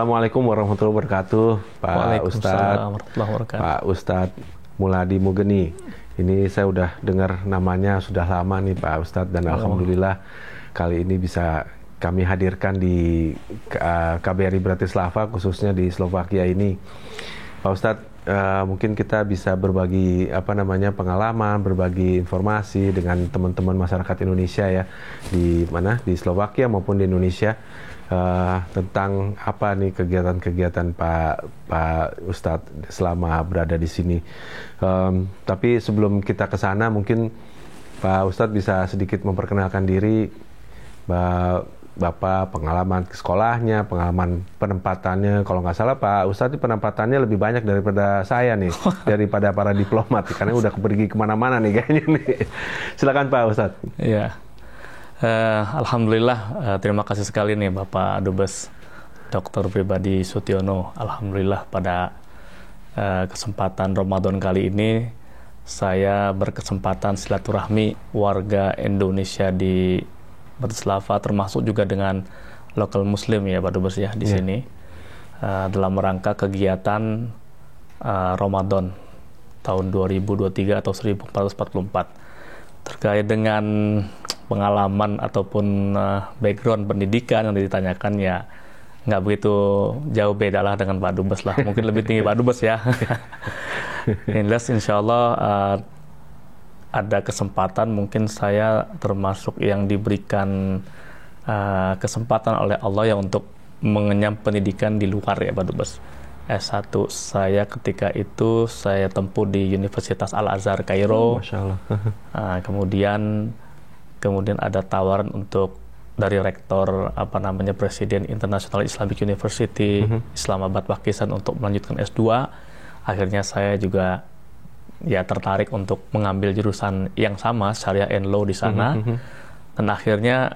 Assalamualaikum warahmatullahi wabarakatuh, Pak Ustadz. Pak Ustadz Muladi Mugeni. Ini saya udah dengar namanya sudah lama nih Pak Ustadz, dan alhamdulillah kali ini bisa kami hadirkan di KBRI Bratislava, khususnya di Slovakia ini. Pak Ustadz, mungkin kita bisa berbagi pengalaman, berbagi informasi dengan teman-teman masyarakat Indonesia ya, di Slovakia maupun di Indonesia, tentang apa nih kegiatan-kegiatan Pak Ustadz selama berada di sini. Tapi sebelum kita ke sana, mungkin Pak Ustadz bisa sedikit memperkenalkan diri, Bapak, pengalaman ke sekolahnya, pengalaman penempatannya. Kalau nggak salah Pak Ustadz penempatannya lebih banyak daripada saya nih, daripada para diplomat, karena udah pergi kemana-mana nih kayaknya nih. Silakan Pak Ustadz. Iya. Alhamdulillah, terima kasih sekali nih Bapak Dubes Dr. Pribadi Sutiono. Alhamdulillah pada kesempatan Ramadan kali ini saya berkesempatan silaturahmi warga Indonesia di Bratislava, termasuk juga dengan lokal Muslim ya Pak Dubes ya di sini, dalam rangka kegiatan Ramadan tahun 2023 atau 1444 terkait dengan pengalaman ataupun background pendidikan yang ditanyakan. Ya nggak begitu jauh beda lah dengan Pak Dubes lah, mungkin lebih tinggi Pak Dubes ya. Insya Allah ada kesempatan, mungkin saya termasuk yang diberikan kesempatan oleh Allah ya untuk mengenyam pendidikan di luar ya Pak Dubes. S1 saya ketika itu saya tempuh di Universitas Al-Azhar Kairo. Masya Allah. Kemudian ada tawaran untuk dari rektor Presiden International Islamic University Islamabad Pakistan untuk melanjutkan S2. Akhirnya saya juga ya tertarik untuk mengambil jurusan yang sama, Syariah and Law di sana. Dan akhirnya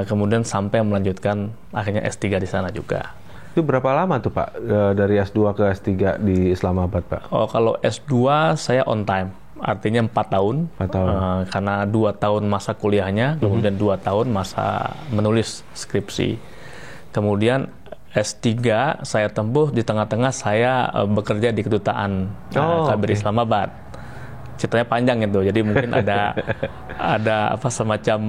kemudian sampai melanjutkan akhirnya S3 di sana juga. Itu berapa lama tuh Pak dari S2 ke S3 di Islamabad Pak? Oh, kalau S2 saya on time, artinya 4 tahun. 4 tahun. Karena 2 tahun masa kuliahnya, kemudian 2 tahun masa menulis skripsi. Kemudian S3 saya tempuh di tengah-tengah saya bekerja di kedutaan KBRI Islamabad. Ceritanya panjang itu, jadi mungkin ada semacam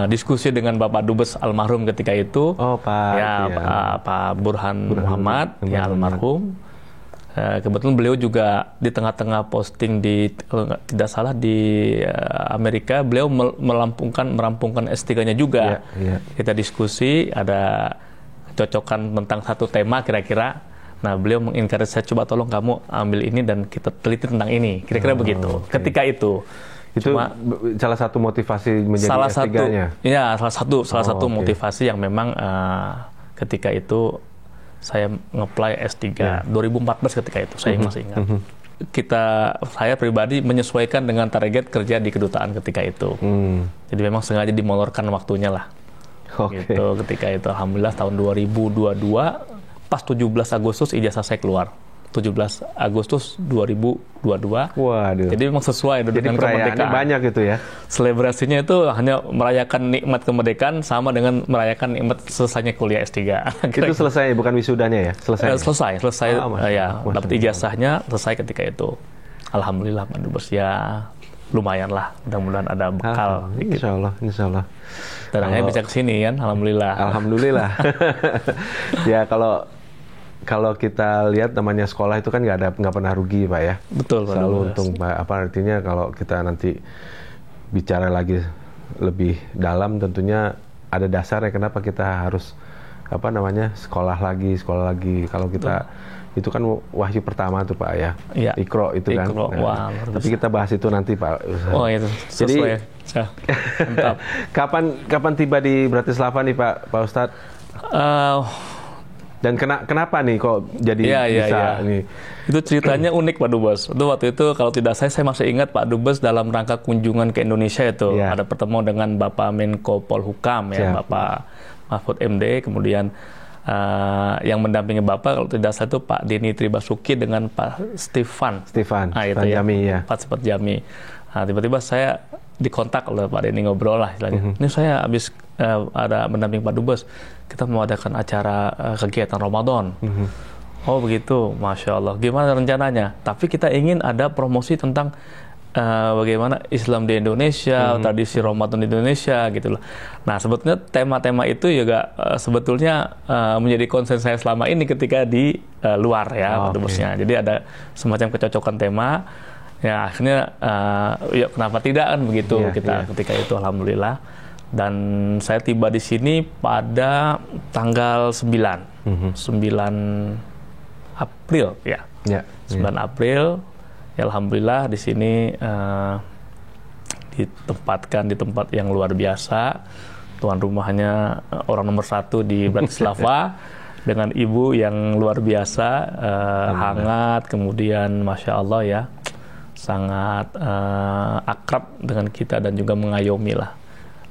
diskusi dengan Bapak Dubes almarhum ketika itu. Pak Burhan Muhammad ya almarhum. Kebetulan beliau juga di tengah-tengah posting di, kalau tidak salah di Amerika, beliau merampungkan S3-nya juga. Kita diskusi, ada cocokan tentang satu tema kira-kira. Nah, beliau mengencourage saya, coba tolong kamu ambil ini dan kita teliti tentang ini. Kira-kira begitu. Ketika itu. Itu salah satu motivasi menjadi S3-nya? Iya, salah satu motivasi yang memang ketika itu saya nge-apply S3. 2014 ketika itu, saya masih ingat. Saya pribadi menyesuaikan dengan target kerja di kedutaan ketika itu. Jadi memang sengaja dimolorkan waktunya lah. Gitu, ketika itu. Alhamdulillah tahun 2022, pas 17 Agustus ijazah saya keluar. 17 Agustus 2022. Waduh. Jadi memang sesuai dengan kemerdekaan. Banyak gitu ya. Selebrasinya itu hanya merayakan nikmat kemerdekaan sama dengan merayakan nikmat selesainya kuliah S3. Itu selesai, bukan wisudanya ya? Selesai. Dapat ijazahnya selesai ketika itu. Alhamdulillah Pak Dubes ya. Lumayan lah, mudah-mudahan ada bekal. Insya Allah. Dan akhirnya bisa kesini kan, Alhamdulillah. Ya kalau kita lihat namanya sekolah itu kan nggak pernah rugi Pak ya. Betul. Selalu untung Pak. Artinya kalau kita nanti bicara lagi lebih dalam, tentunya ada dasarnya kenapa kita harus sekolah lagi. Kalau kita itu kan wahyu pertama tuh Pak ya. Iqra itu kan. Tapi kita bahas itu nanti Pak. Oh itu. Sesuai. Jadi kapan tiba di Bratislava nih Pak Ustadz? Dan kenapa nih kok jadi bisa nih? Itu ceritanya unik Pak Dubes. Itu waktu itu kalau tidak saya masih ingat Pak Dubes dalam rangka kunjungan ke Indonesia itu ada pertemuan dengan Bapak Menko Polhukam ya, Bapak Mahfud MD, kemudian yang mendampingi Bapak kalau tidak salah itu Pak Denny Tribasuki dengan Pak Stefan Jami ya. Pak Stefan Jami. Nah, tiba-tiba saya dikontak oleh Pak Denny, ngobrol lah istilahnya. Ini saya habis ada mendamping Pak Dubes, kita mau adakan acara kegiatan Ramadan. Oh begitu, Masya Allah. Gimana rencananya? Tapi kita ingin ada promosi tentang bagaimana Islam di Indonesia, tradisi Ramadan di Indonesia gitu loh. Nah sebetulnya tema-tema itu juga sebetulnya menjadi concern saya selama ini ketika di luar ya Pak Dubesnya. Jadi ada semacam kecocokan tema. Ya akhirnya ya kenapa tidak kan begitu ketika itu alhamdulillah. Dan saya tiba di sini pada tanggal 9 April ya. 9 April ya, alhamdulillah di sini ditempatkan di tempat yang luar biasa. Tuan rumahnya orang nomor 1 di Bratislava dengan ibu yang luar biasa, hangat, kemudian Masya Allah ya, sangat akrab dengan kita dan juga mengayomi lah.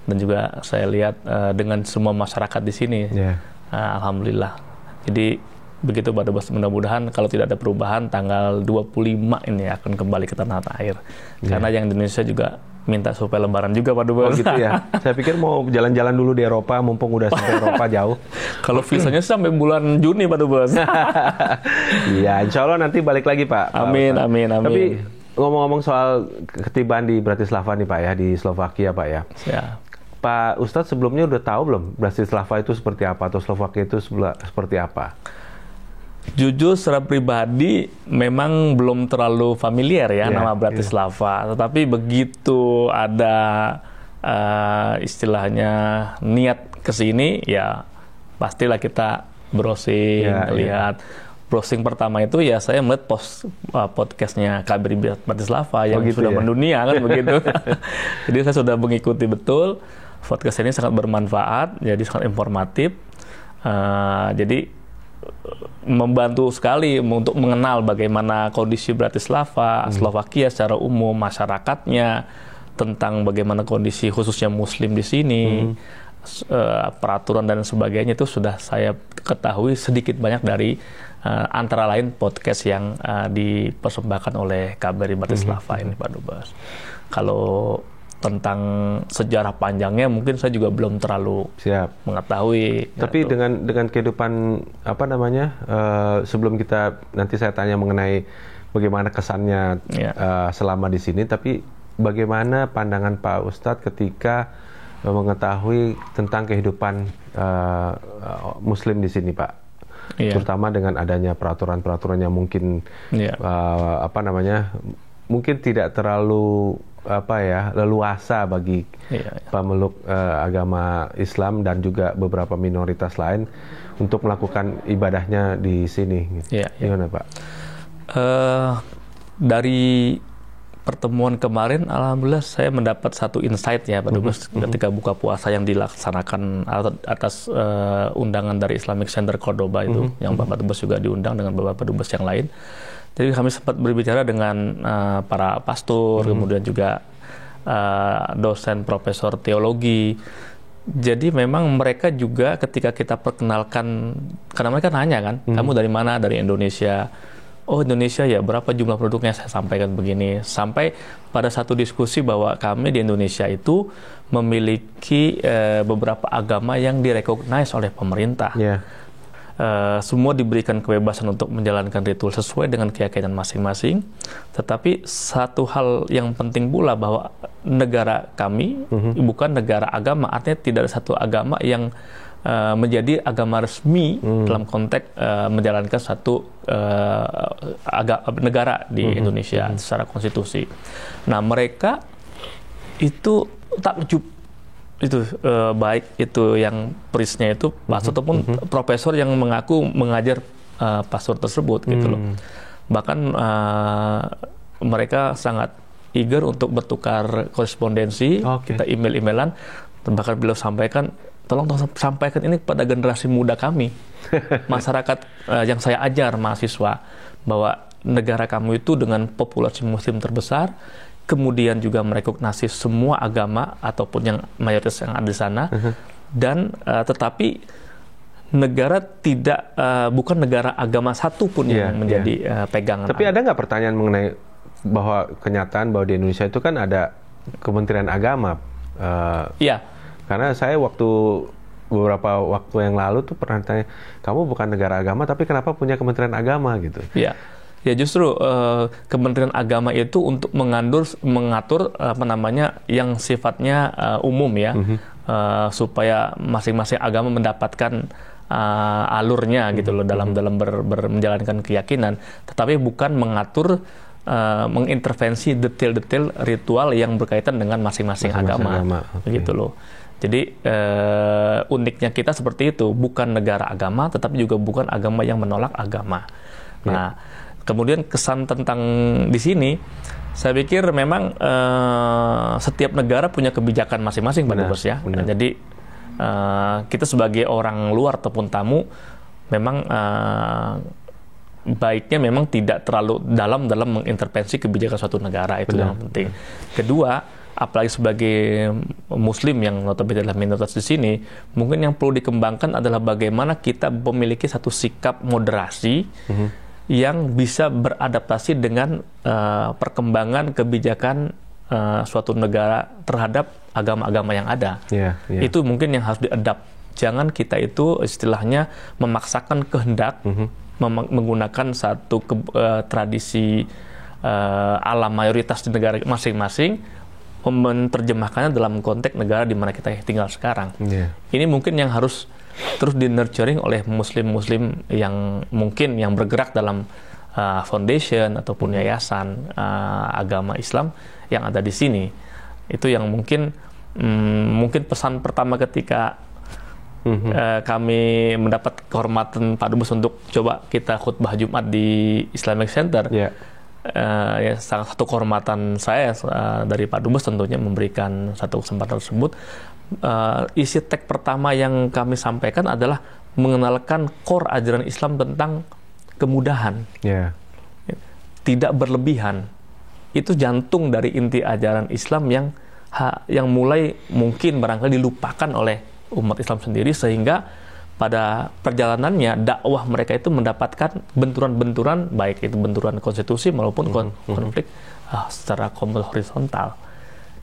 Dan juga saya lihat dengan semua masyarakat di sini, alhamdulillah. Jadi begitu Pak Dubes, mudah-mudahan kalau tidak ada perubahan tanggal 25 ini akan kembali ke tanah air. Karena yang Indonesia juga minta supaya lebaran juga Pak Dubes. Oh gitu ya. Saya pikir mau jalan-jalan dulu di Eropa, mumpung udah sampai Eropa jauh. Kalau visanya sampai bulan Juni Pak Dubes. Iya, insya Allah nanti balik lagi Pak. Amin, amin, amin. Tapi ngomong-ngomong soal ketibaan di Bratislava nih Pak ya, di Slovakia Pak ya. Pak Ustadz sebelumnya udah tahu belum Bratislava itu seperti apa atau Slovakia itu seperti apa? Jujur secara pribadi memang belum terlalu familiar ya nama Bratislava. Tetapi begitu ada istilahnya niat ke sini ya pastilah kita browsing, lihat. Browsing pertama itu ya saya melihat podcastnya KBRI Bratislava yang sudah mendunia kan begitu. Jadi saya sudah mengikuti betul. Podcast ini sangat bermanfaat, jadi sangat informatif. Jadi membantu sekali untuk mengenal bagaimana kondisi Bratislava, Slovakia secara umum, masyarakatnya, tentang bagaimana kondisi khususnya Muslim di sini, peraturan dan sebagainya itu sudah saya ketahui sedikit banyak dari antara lain podcast yang dipersembahkan oleh KBRI Bratislava ini Pak Dubes. Kalau tentang sejarah panjangnya mungkin saya juga belum terlalu mengetahui. Tapi ya, dengan kehidupan apa namanya sebelum kita nanti saya tanya mengenai bagaimana kesannya selama di sini, tapi bagaimana pandangan Pak Ustadz ketika mengetahui tentang kehidupan Muslim di sini Pak? Terutama dengan adanya peraturan-peraturan yang mungkin apa namanya mungkin tidak terlalu leluasa bagi pemeluk agama Islam dan juga beberapa minoritas lain untuk melakukan ibadahnya di sini. Gimana Pak? Dari pertemuan kemarin, alhamdulillah saya mendapat satu insight ya Pak Dubes ketika buka puasa yang dilaksanakan atas undangan dari Islamic Center Cordoba itu, yang Bapak Dubes juga diundang dengan beberapa Dubes yang lain. Jadi kami sempat berbicara dengan para pastor, kemudian juga dosen profesor teologi. Jadi memang mereka juga ketika kita perkenalkan, karena mereka nanya kan, kamu dari mana? Dari Indonesia. Oh Indonesia ya, berapa jumlah produknya? Saya sampaikan begini. Sampai pada satu diskusi bahwa kami di Indonesia itu memiliki beberapa agama yang direkognize oleh pemerintah. Semua diberikan kebebasan untuk menjalankan ritual sesuai dengan keyakinan masing-masing. Tetapi satu hal yang penting pula bahwa negara kami bukan negara agama. Artinya tidak ada satu agama yang menjadi agama resmi dalam konteks menjalankan satu negara di Indonesia secara konstitusi. Nah mereka itu takjub itu baik itu yang priestnya itu pastor ataupun profesor yang mengaku mengajar pastor tersebut gitu loh. Bahkan mereka sangat eager untuk bertukar korespondensi, kita email-emailan, bahkan beliau sampaikan, tolong sampaikan ini kepada generasi muda kami, masyarakat yang saya ajar, mahasiswa, bahwa negara kamu itu dengan populasi muslim terbesar, kemudian juga merekognisi semua agama ataupun yang mayoritas yang ada di sana, dan tetapi negara tidak bukan negara agama satu pun yang menjadi pegangan. Tapi ada nggak pertanyaan mengenai bahwa kenyataan bahwa di Indonesia itu kan ada Kementerian Agama. Iya. Karena saya beberapa waktu yang lalu tuh pernah tanya, kamu bukan negara agama tapi kenapa punya Kementerian Agama gitu? Iya. Ya justru Kementerian Agama itu untuk mengatur yang sifatnya umum ya, supaya masing-masing agama mendapatkan alurnya gitu loh dalam menjalankan keyakinan, tetapi bukan mengatur mengintervensi detail-detail ritual yang berkaitan dengan masing-masing agama. Begitu loh. Jadi uniknya kita seperti itu, bukan negara agama, tetapi juga bukan agama yang menolak agama. Nah, kemudian kesan tentang di sini, saya pikir memang setiap negara punya kebijakan masing-masing, Pak Dubes ya. Jadi kita sebagai orang luar ataupun tamu, memang baiknya memang tidak terlalu dalam mengintervensi kebijakan suatu negara, itu yang penting. Kedua, apalagi sebagai Muslim yang notabene adalah minoritas di sini, mungkin yang perlu dikembangkan adalah bagaimana kita memiliki satu sikap moderasi yang bisa beradaptasi dengan perkembangan kebijakan suatu negara terhadap agama-agama yang ada. Itu mungkin yang harus diadapt. Jangan kita itu istilahnya memaksakan kehendak, menggunakan satu tradisi alam mayoritas di negara masing-masing, menerjemahkannya dalam konteks negara di mana kita tinggal sekarang. Ini mungkin yang harus terus di-nurturing oleh muslim-muslim yang mungkin yang bergerak dalam foundation ataupun yayasan agama Islam yang ada di sini. Itu yang mungkin pesan pertama ketika kami mendapat kehormatan Pak Dubes untuk coba kita khutbah Jumat di Islamic Center. Ya, salah satu kehormatan saya dari Pak Dubes tentunya memberikan satu kesempatan tersebut. Isi teks pertama yang kami sampaikan adalah mengenalkan core ajaran Islam tentang kemudahan, tidak berlebihan. Itu jantung dari inti ajaran Islam yang mulai mungkin barangkali dilupakan oleh umat Islam sendiri, sehingga pada perjalanannya dakwah mereka itu mendapatkan benturan-benturan, baik itu benturan konstitusi maupun konflik secara horizontal.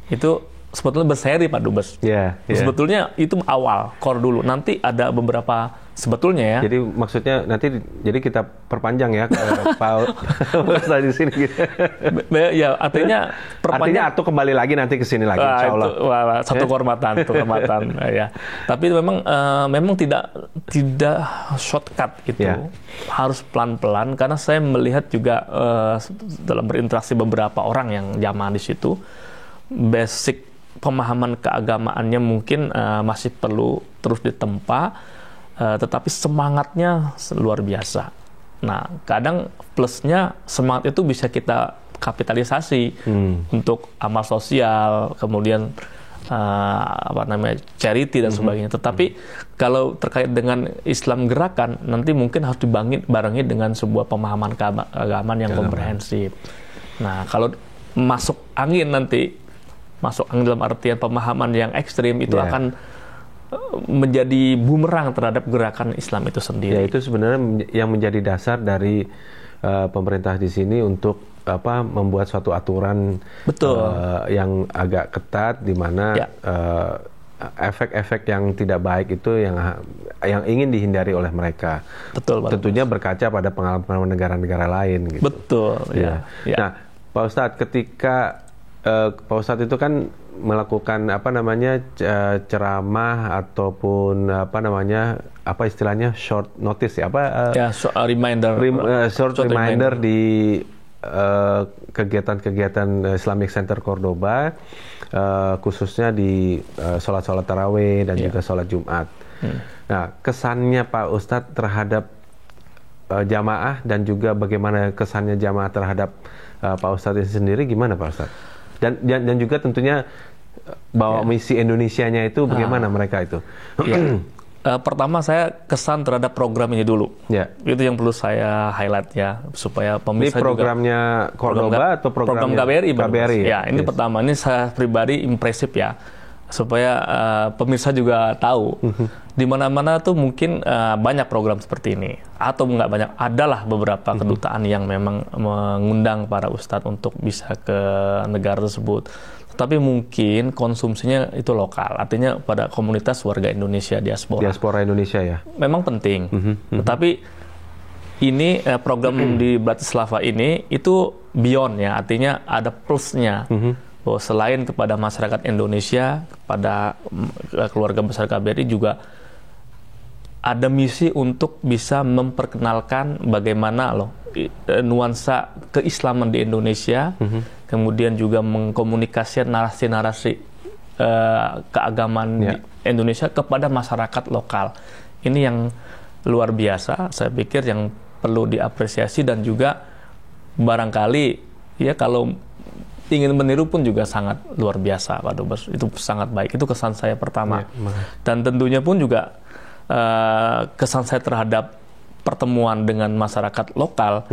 Itu sebetulnya berseri, Pak Dubes. Sebetulnya itu awal, core dulu. Nanti ada beberapa sebetulnya ya. Jadi maksudnya nanti jadi kita perpanjang ya Pak Ustaz di sini. Ya artinya perpanjang. Artinya atau kembali lagi nanti ke sini lagi, insya Allah. Satu kehormatan, ya. Tapi memang tidak shortcut gitu. Harus pelan-pelan, karena saya melihat juga dalam berinteraksi beberapa orang yang jamaah di situ, basic pemahaman keagamaannya mungkin masih perlu terus ditempa, tetapi semangatnya luar biasa. Nah, kadang plusnya semangat itu bisa kita kapitalisasi untuk amal sosial, kemudian charity dan sebagainya. Tetapi kalau terkait dengan Islam gerakan, nanti mungkin harus dibarengi dengan sebuah pemahaman keagamaan yang komprehensif. Nah, kalau masuk angin dalam artian pemahaman yang ekstrim, itu akan menjadi bumerang terhadap gerakan Islam itu sendiri. Ya, itu sebenarnya yang menjadi dasar dari pemerintah di sini untuk membuat suatu aturan yang agak ketat, di mana efek-efek yang tidak baik itu yang ingin dihindari oleh mereka. Tentunya berkaca pada pengalaman negara-negara lain. Gitu. Nah, Pak Ustadz, ketika Pak Ustadz itu kan melakukan ceramah ataupun istilahnya short notice reminder di kegiatan-kegiatan Islamic Center Cordoba, khususnya di sholat-sholat tarawih dan juga sholat Jumat. Nah, kesannya Pak Ustadz terhadap jamaah dan juga bagaimana kesannya jamaah terhadap Pak Ustadz itu sendiri, gimana Pak Ustadz? Dan juga tentunya bahwa misi Indonesianya itu bagaimana mereka itu? Pertama saya kesan terhadap program ini dulu. Itu yang perlu saya highlight ya, supaya pemirsa ini programnya juga, Cordoba atau program KBRI. KBRI ya, ini pertama, ini saya pribadi impresif ya. supaya pemirsa juga tahu di mana-mana tuh mungkin banyak program seperti ini, atau nggak banyak, adalah beberapa kedutaan yang memang mengundang para ustadz untuk bisa ke negara tersebut. Tapi mungkin konsumsinya itu lokal, artinya pada komunitas warga Indonesia diaspora. Diaspora Indonesia ya. Memang penting, tetapi ini program di Bratislava ini itu beyond ya, artinya ada plusnya. Bahwa selain kepada masyarakat Indonesia, kepada keluarga besar KBRI juga ada misi untuk bisa memperkenalkan bagaimana nuansa keislaman di Indonesia, kemudian juga mengkomunikasikan narasi-narasi keagamaan di Indonesia kepada masyarakat lokal. Ini yang luar biasa, saya pikir yang perlu diapresiasi, dan juga barangkali ya kalau ingin meniru pun juga sangat luar biasa, Pak Dubes. Itu sangat baik. Itu kesan saya pertama. Dan tentunya pun juga kesan saya terhadap pertemuan dengan masyarakat lokal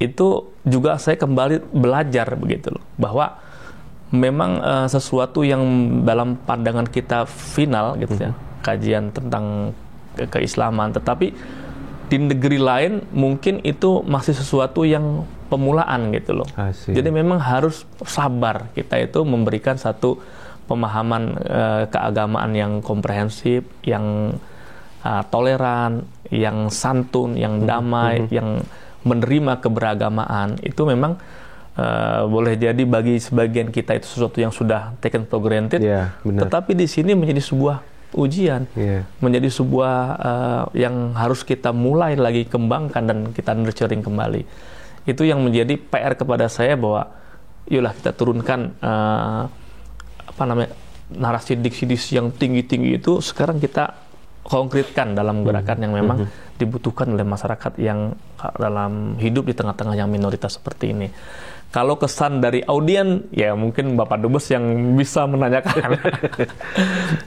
itu juga saya kembali belajar begitu loh, bahwa memang sesuatu yang dalam pandangan kita final gitu ya, kajian tentang keislaman, tetapi di negeri lain mungkin itu masih sesuatu yang pemulaan gitu loh. Jadi memang harus sabar kita itu memberikan satu pemahaman keagamaan yang komprehensif, yang toleran, yang santun, yang damai, yang menerima keberagamaan. Itu memang boleh jadi bagi sebagian kita itu sesuatu yang sudah taken for granted, tetapi di sini menjadi sebuah ujian, menjadi sebuah yang harus kita mulai lagi kembangkan dan kita nurturing kembali. Itu yang menjadi PR kepada saya, bahwa yolah kita turunkan narasi diksi-diksi yang tinggi-tinggi itu sekarang kita konkretkan dalam gerakan yang memang dibutuhkan oleh masyarakat yang dalam hidup di tengah-tengah yang minoritas seperti ini. Kalau kesan dari audien, ya mungkin Bapak Dubes yang bisa menanyakan.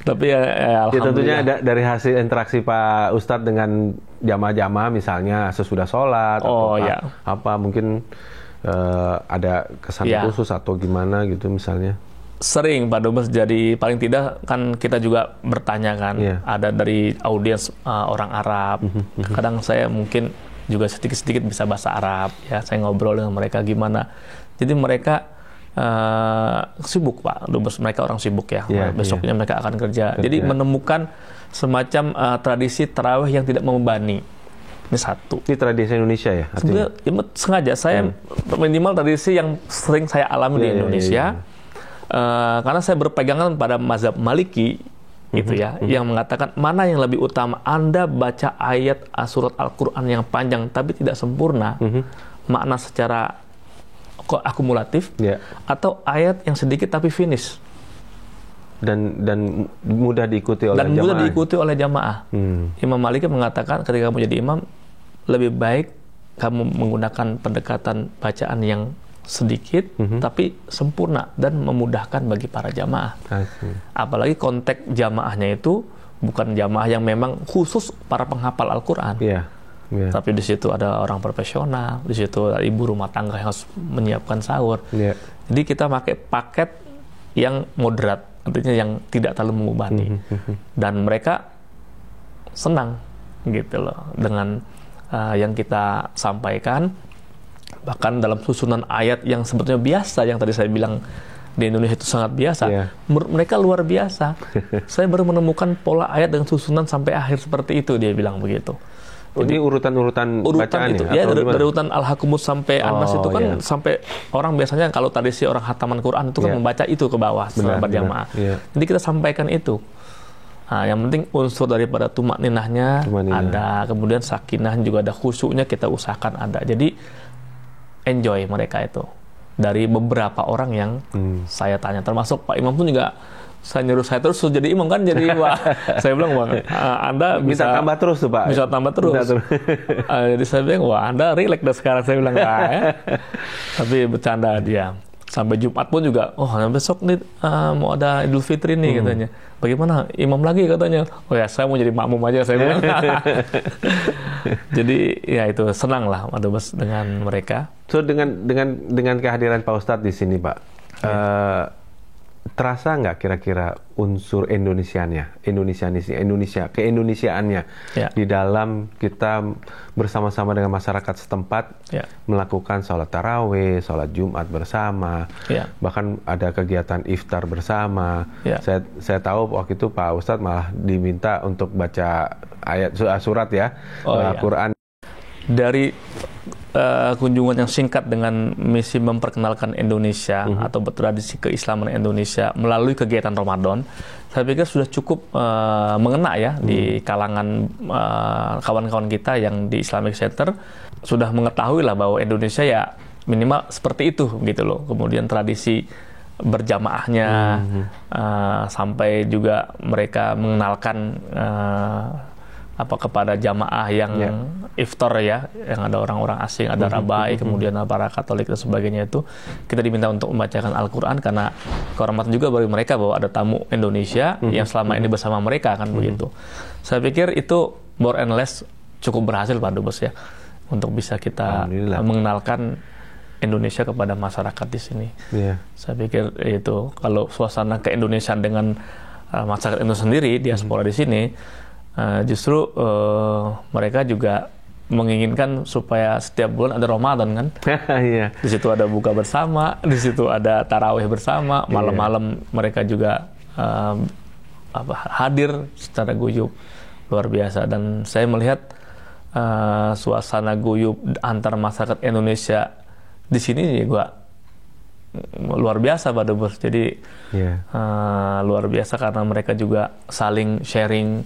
Tapi ya tentunya dari hasil interaksi Pak Ustadz dengan jamaah-jamaah misalnya sesudah sholat, atau apa mungkin ada kesan khusus atau gimana gitu misalnya. Sering Pak Dubes, jadi paling tidak kan kita juga bertanya kan, ada dari audiens orang Arab. Kadang saya mungkin juga sedikit-sedikit bisa bahasa Arab, ya saya ngobrol dengan mereka gimana. Jadi mereka sibuk Pak Dubes, mereka orang sibuk ya, besoknya mereka akan kerja. Jadi menemukan semacam tradisi tarawih yang tidak membebani. Ini satu. Ini tradisi Indonesia ya? Sebenarnya sengaja saya minimal tradisi yang sering saya alami di Indonesia. Karena saya berpegangan pada mazhab Maliki gitu ya, yang mengatakan mana yang lebih utama, Anda baca ayat surat Al-Quran yang panjang tapi tidak sempurna makna secara akumulatif, atau ayat yang sedikit tapi finish dan mudah diikuti oleh jamaah. Imam Maliki mengatakan ketika kamu jadi imam, lebih baik kamu menggunakan pendekatan bacaan yang sedikit tapi sempurna dan memudahkan bagi para jamaah. Apalagi konteks jamaahnya itu bukan jamaah yang memang khusus para penghafal Al-Quran. Tapi di situ ada orang profesional, di situ ada ibu rumah tangga yang harus menyiapkan sahur. Jadi kita pakai paket yang moderat, artinya yang tidak terlalu membebani. Dan mereka senang gitu loh dengan yang kita sampaikan. Bahkan dalam susunan ayat yang sebetulnya biasa, yang tadi saya bilang di Indonesia itu sangat biasa, menurut mereka luar biasa. Saya baru menemukan pola ayat dengan susunan sampai akhir seperti itu, dia bilang begitu. Jadi urutan bacaan itu ya, dari urutan Al-Hakumus sampai An-Nas itu kan sampai orang biasanya kalau tadi si orang khataman Quran itu kan membaca itu ke bawah setelah berjamaah. Jadi kita sampaikan itu. Nah, yang penting unsur daripada tumak ninahnya ada, kemudian sakinah juga ada, khusyuknya kita usahakan ada. Jadi enjoy mereka itu. Dari beberapa orang yang saya tanya, termasuk Pak Imam pun juga saya nyuruh saya terus jadi imam kan, jadi wah saya bilang Bang, Anda bisa tambah terus tuh Pak. Bisa tambah terus. Jadi saya bilang wah Anda relax dah sekarang, saya bilang ya. Tapi bercanda dia. Sampai Jumat pun juga, besok nih mau ada Idul Fitri nih katanya. Bagaimana imam lagi katanya? Oh ya saya mau jadi makmum aja, saya bilang. Jadi ya itu senang lah Pak Dubes dengan mereka. So dengan kehadiran Pak Ustadz di sini Pak, terasa nggak kira-kira unsur keindonesiaannya di dalam kita bersama-sama dengan masyarakat setempat melakukan sholat tarawih, sholat Jumat bersama, bahkan ada kegiatan iftar bersama. Saya tahu waktu itu Pak Ustadz malah diminta untuk baca ayat surat Quran. Dari kunjungan yang singkat dengan misi memperkenalkan Indonesia atau bertradisi keislaman Indonesia melalui kegiatan Ramadan, saya pikir sudah cukup mengena di kalangan kawan-kawan kita yang di Islamic Center, sudah mengetahui lah bahwa Indonesia ya minimal seperti itu gitu loh. Kemudian tradisi berjamaahnya sampai juga mereka mengenalkan kepada jamaah yang iftar yang ada orang-orang asing, ada rabai, kemudian para Katolik dan sebagainya, itu kita diminta untuk membacakan Al-Quran karena kehormatan juga bagi mereka bahwa ada tamu Indonesia yang selama ini bersama mereka kan begitu. Saya pikir itu more and less cukup berhasil Pak Dubes untuk bisa kita mengenalkan Indonesia kepada masyarakat di sini. Saya pikir itu kalau suasana keindonesiaan dengan masyarakat Indonesia sendiri, diaspora di sini, justru mereka juga menginginkan supaya setiap bulan ada Ramadan kan. Di situ ada buka bersama, di situ ada tarawih bersama, malam-malam mereka juga hadir secara guyup luar biasa. Dan saya melihat suasana guyup antar masyarakat Indonesia di sini juga luar biasa Pak Dubes. Jadi luar biasa karena mereka juga saling sharing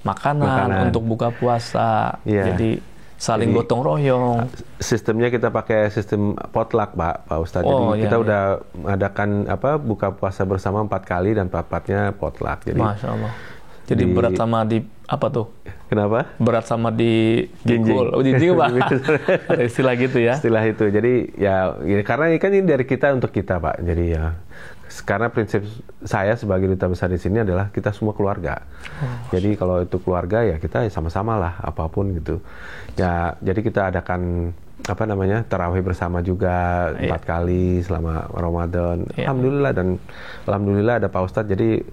makanan untuk buka puasa. Jadi saling gotong royong. Sistemnya kita pakai sistem potluck Pak Ustadz. Jadi kita udah mengadakan buka puasa bersama 4 kali dan 4-4-nya potluck. Jadi Masya Allah. Jadi berat sama di apa tuh? Kenapa? Berat sama di jinjing. Oh, jinjing Pak. Ada istilah gitu ya. Istilah itu. Jadi ya karena ini dari kita untuk kita Pak. Jadi ya karena prinsip saya sebagai duta besar di sini adalah kita semua keluarga. Jadi kalau itu keluarga ya kita sama-sama lah apapun gitu. Ya jadi kita adakan tarawih bersama juga 4 kali selama Ramadan. Alhamdulillah ada Pak Ustadz, jadi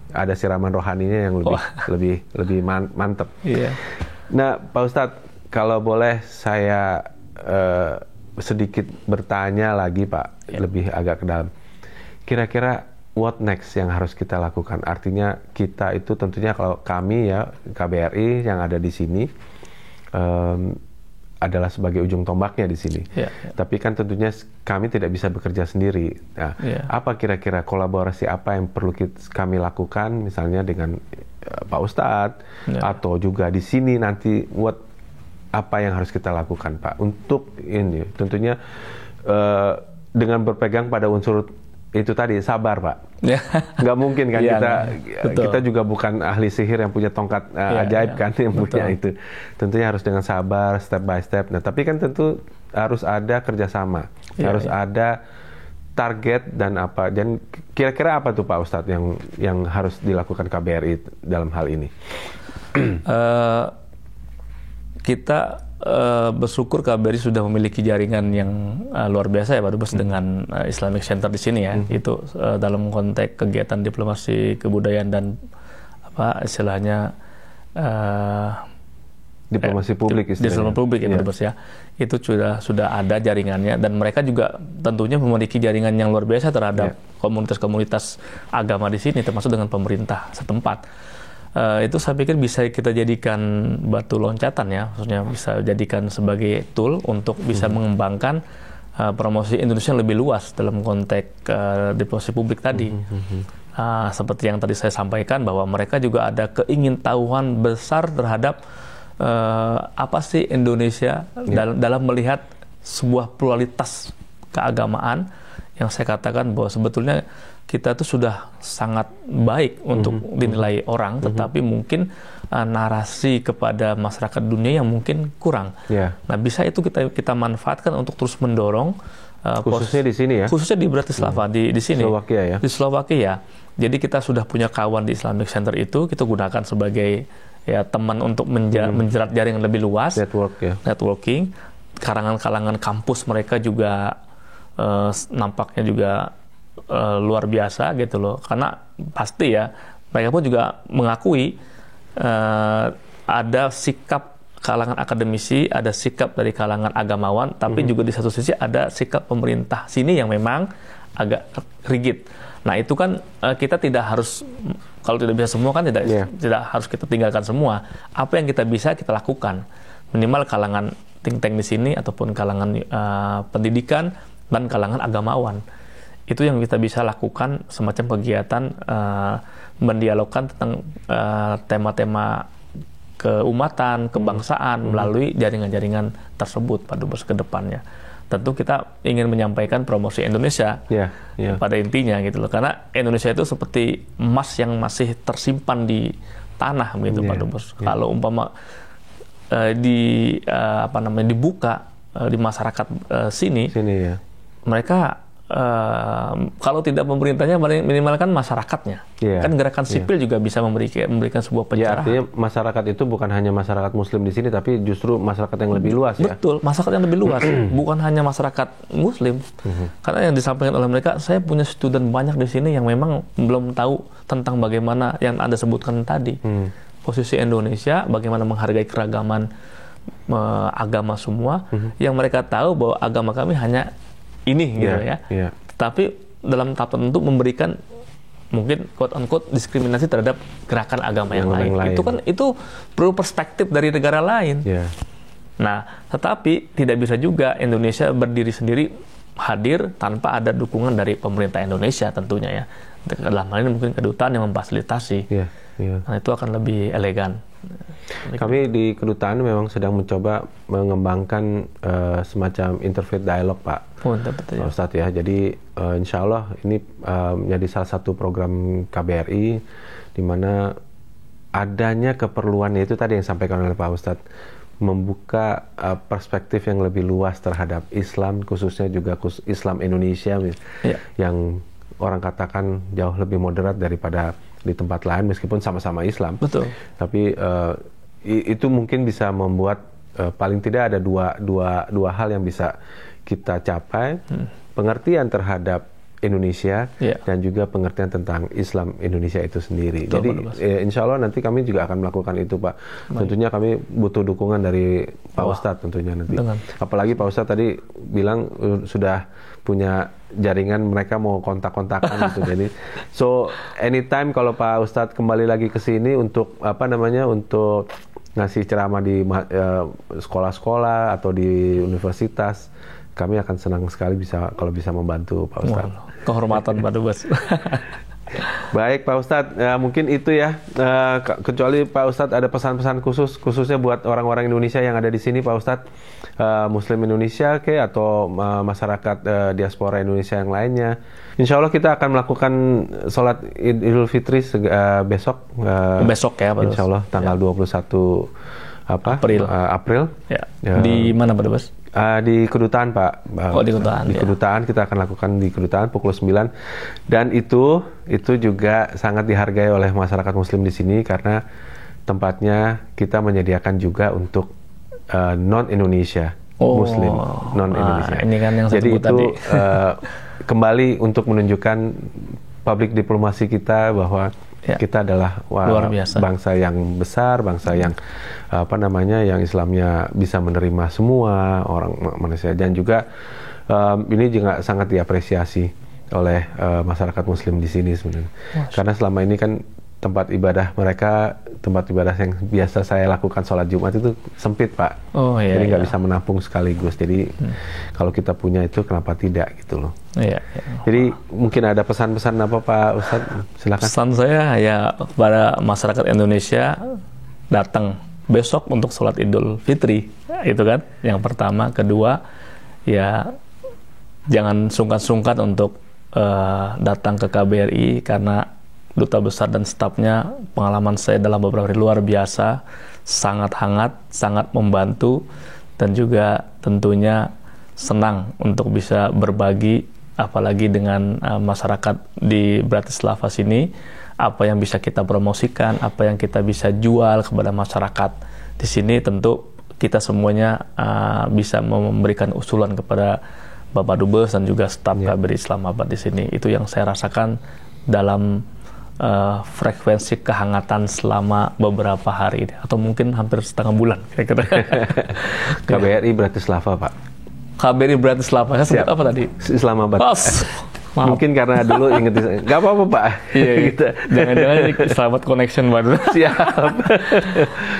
ada siraman rohaninya yang lebih mantep. Nah Pak Ustadz, kalau boleh saya sedikit bertanya lagi Pak, lebih agak ke dalam. Kira-kira what next yang harus kita lakukan? Artinya kita itu tentunya kalau kami ya KBRI yang ada di sini adalah sebagai ujung tombaknya di sini. Tapi kan tentunya kami tidak bisa bekerja sendiri. Nah, apa kira-kira kolaborasi apa yang perlu kami lakukan misalnya dengan Pak Ustadz atau juga di sini nanti apa yang harus kita lakukan Pak untuk ini tentunya dengan berpegang pada unsur itu tadi sabar Pak. Nggak mungkin kan kita juga bukan ahli sihir yang punya tongkat ajaib kan yang punya itu. Tentunya harus dengan sabar, step by step. Nah tapi kan tentu harus ada kerjasama, harus ada target dan apa. Dan kira-kira apa tuh Pak Ustadz yang harus dilakukan KBRI dalam hal ini? Kita bersyukur KBRI sudah memiliki jaringan yang luar biasa ya Pak Dubes dengan Islamic Center di sini ya. Itu dalam konteks kegiatan diplomasi kebudayaan dan istilahnya diplomasi publik istilahnya. Diplomasi publik ya Pak Dubes ya. Itu sudah ada jaringannya dan mereka juga tentunya memiliki jaringan yang luar biasa terhadap komunitas-komunitas agama di sini termasuk dengan pemerintah setempat. Itu saya pikir bisa kita jadikan batu loncatan ya, maksudnya bisa jadikan sebagai tool untuk bisa mengembangkan promosi Indonesia lebih luas dalam konteks diplomasi publik tadi. Seperti yang tadi saya sampaikan bahwa mereka juga ada keingintahuan besar terhadap apa sih Indonesia dalam melihat sebuah pluralitas keagamaan yang saya katakan bahwa sebetulnya kita itu sudah sangat baik untuk dinilai orang, tetapi mungkin narasi kepada masyarakat dunia yang mungkin kurang. Nah, bisa itu kita manfaatkan untuk terus mendorong khususnya di sini ya. Khususnya di Bratislava di sini. Slovakia ya. Di Slovakia. Jadi kita sudah punya kawan di Islamic Center itu kita gunakan sebagai teman untuk menjerat jaringan lebih luas. Networking. Kalangan-kalangan kampus mereka juga nampaknya juga luar biasa gitu loh, karena pasti ya mereka pun juga mengakui ada sikap kalangan akademisi, ada sikap dari kalangan agamawan, tapi juga di satu sisi ada sikap pemerintah sini yang memang agak rigid. Nah itu kan kita tidak harus, kalau tidak bisa semua kan tidak harus kita tinggalkan semua. Apa yang kita bisa kita lakukan, minimal kalangan think tank di sini ataupun kalangan pendidikan dan kalangan agamawan. Itu yang kita bisa lakukan, semacam kegiatan mendialogkan tentang tema-tema keumatan, kebangsaan melalui jaringan-jaringan tersebut Pak Dubes ke depannya. Tentu kita ingin menyampaikan promosi Indonesia pada intinya gitu loh, karena Indonesia itu seperti emas yang masih tersimpan di tanah gitu Pak Dubes. Kalau umpama dibuka di masyarakat sini mereka kalau tidak pemerintahnya minimalkan masyarakatnya. Kan gerakan sipil juga bisa memberikan sebuah pencerahan. Artinya masyarakat itu bukan hanya masyarakat muslim di sini, tapi justru masyarakat yang lebih luas ya. Betul, masyarakat yang lebih luas, bukan hanya masyarakat muslim. Karena yang disampaikan oleh mereka, saya punya student banyak di sini yang memang belum tahu tentang bagaimana yang Anda sebutkan tadi. Posisi Indonesia, bagaimana menghargai keragaman agama semua, yang mereka tahu bahwa agama kami hanya ini gitu ya. Tapi dalam tahap tertentu memberikan mungkin quote unquote diskriminasi terhadap gerakan agama yang lain. Itu kan itu perlu perspektif dari negara lain. Nah, tetapi tidak bisa juga Indonesia berdiri sendiri hadir tanpa ada dukungan dari pemerintah Indonesia tentunya ya. Dalam hal ini mungkin kedutaan yang memfasilitasi. Nah, itu akan lebih elegan. Kami di kedutaan memang sedang mencoba mengembangkan semacam interfaith dialog, Pak. Betul, Ustadz ya. Jadi insya Allah ini menjadi salah satu program KBRI di mana adanya keperluan, itu tadi yang disampaikan oleh Pak Ustadz, membuka perspektif yang lebih luas terhadap Islam, khususnya juga Islam Indonesia yang orang katakan jauh lebih moderat daripada di tempat lain meskipun sama-sama Islam. Betul. Tapi itu mungkin bisa membuat paling tidak ada dua hal yang bisa kita capai, pengertian terhadap Indonesia dan juga pengertian tentang Islam Indonesia itu sendiri. Betul, jadi insya Allah nanti kami juga akan melakukan itu, Pak. Tentunya kami butuh dukungan dari Pak Ustadz tentunya nanti. Apalagi Pak Ustadz tadi bilang sudah punya jaringan, mereka mau kontak-kontakan gitu. Jadi so anytime kalau Pak Ustadz kembali lagi ke sini untuk untuk ngasih ceramah di sekolah-sekolah atau di universitas, kami akan senang sekali kalau bisa membantu Pak Ustadz. Kehormatan Pak Dubes. Baik Pak Ustadz, mungkin itu ya. Kecuali Pak Ustadz ada pesan-pesan khususnya buat orang-orang Indonesia yang ada di sini, Pak Ustadz, Muslim Indonesia atau masyarakat diaspora Indonesia yang lainnya. Insya Allah kita akan melakukan sholat Idul Fitri besok. Besok ya Pak Dubes. Insya Allah tanggal 21 April. Di mana Pak Dubes? Di kedutaan, Pak. Di kedutaan. Di kedutaan kita akan lakukan di kedutaan pukul 9. Dan itu juga sangat dihargai oleh masyarakat Muslim di sini karena tempatnya kita menyediakan juga untuk non-Indonesia, Muslim non-Indonesia. Ini kan yang saya jadi sebut itu kembali untuk menunjukkan public diplomasi kita bahwa kita adalah bangsa yang besar, bangsa yang yang Islamnya bisa menerima semua orang manusia, dan juga ini juga sangat diapresiasi oleh masyarakat Muslim di sini sebenarnya. Karena selama ini kan tempat ibadah yang biasa saya lakukan sholat Jumat itu sempit, Pak. Jadi nggak bisa menampung sekaligus. Jadi kalau kita punya itu kenapa tidak gitu loh. Jadi mungkin ada pesan-pesan apa Pak Ustadz? Silakan. Pesan saya ya kepada masyarakat Indonesia, datang besok untuk sholat Idul Fitri, itu kan yang pertama. Kedua ya jangan sungkan-sungkan untuk datang ke KBRI karena Duta Besar dan stafnya, pengalaman saya dalam beberapa hari luar biasa, sangat hangat, sangat membantu, dan juga tentunya senang untuk bisa berbagi, apalagi dengan masyarakat di Bratislava sini, apa yang bisa kita promosikan, apa yang kita bisa jual kepada masyarakat di sini. Tentu kita semuanya bisa memberikan usulan kepada Bapak Dubes dan juga staf KBRI Islamabad di sini. Itu yang saya rasakan dalam frekuensi kehangatan selama beberapa hari ini, atau mungkin hampir setengah bulan kira-kira. KBRI Bratislava, Pak. KBRI Bratislava, saya sebut apa tadi? Islamabad. Mungkin karena dulu inget, nggak apa-apa Pak. Iya, gitu. Jangan-jangan Islamabad connection baru. Siap.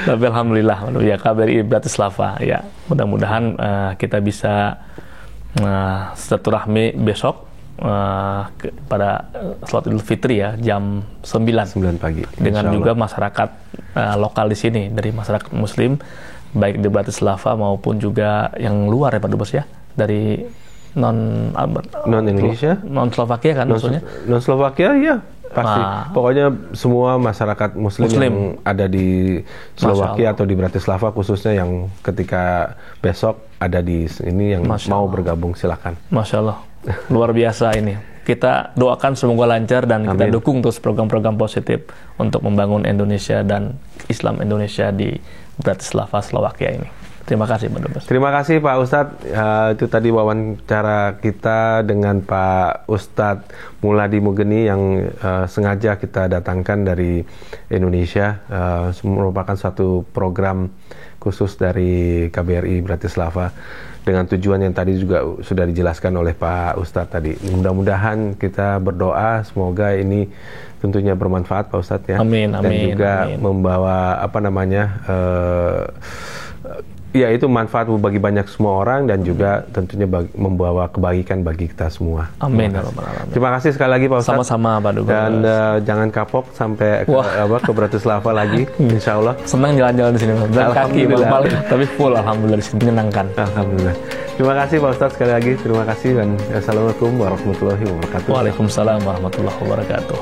Tapi alhamdulillah, ya KBRI Bratislava. Ya, mudah-mudahan kita bisa silaturahmi besok pada sholat Idul Fitri ya, jam 9 pagi. Dengan juga masyarakat lokal di sini, dari masyarakat Muslim, baik di Bratislava maupun juga yang luar ya Pak Dubes ya, dari non Indonesia, non Slovakia kan maksudnya? Non Slovakia ya pasti. Pokoknya semua masyarakat Muslim yang ada di Slovakia atau di Bratislava khususnya, yang ketika besok ada di sini yang mau bergabung silakan. Masya Allah, luar biasa ini. Kita doakan semoga lancar dan kita dukung terus program-program positif untuk membangun Indonesia dan Islam Indonesia di Bratislava, Slovakia ini. Terima kasih Pak Dubes. Terima kasih Pak Ustadz. Itu tadi wawancara kita dengan Pak Ustadz Muladi Mugeni yang sengaja kita datangkan dari Indonesia. Merupakan suatu program khusus dari KBRI Bratislava dengan tujuan yang tadi juga sudah dijelaskan oleh Pak Ustadz tadi. Mudah-mudahan kita berdoa semoga ini tentunya bermanfaat Pak Ustadz ya. Amin, amin. Dan juga membawa ya itu manfaat bagi banyak semua orang dan juga tentunya membawa kebaikan bagi kita semua. Amin. Terima kasih sekali lagi Pak Ustadz. Sama-sama Pak Dubes. Dan jangan kapok sampai ke Bratislava lagi, insya Allah. Senang jalan-jalan di sini. Dan kaki balik, tapi full alhamdulillah di sini, menyenangkan. Alhamdulillah. Terima kasih Pak Ustadz sekali lagi. Terima kasih dan assalamualaikum warahmatullahi wabarakatuh. Waalaikumsalam warahmatullahi wabarakatuh.